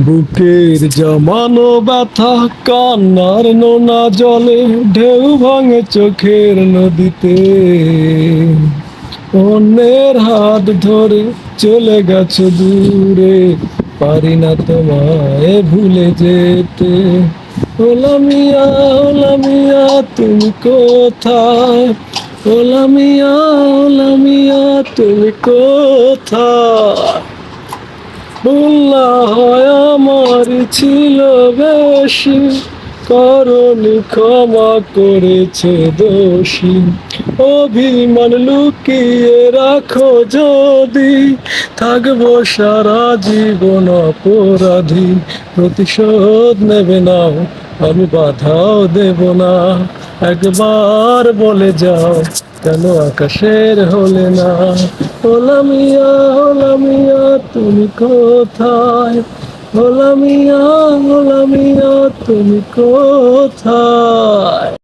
বুকের জমানো ব্যথা কান্নার নোনা জলে ঢেউ ভাঙে চোখের নদীতে। অন্যের হাত ধরে চলে গেছো দূরে, পারি না তোমায় ভুলে যেতে। ওলামিয়া ওলামিয়া তুমি কোথায়? ওলামিয়া ওলামিয়া তুমি কোথায়? ভুল না হয় আমার ছিল বেশি, করনি ক্ষমা করেছে দোষী। অভিমান লুকিয়ে রাখো যদি, থাকবো সারা জীবন অপরাধী। প্রতিশোধ নেবে নাও, আমি বাধাও দেব না। একবার বলে যাও, কেন আকাশের হলে না? ওলামিয়া ওলামিয়া তুমি কোথায়? ওলামিয়া ওলামিয়া তুমি কোথায়?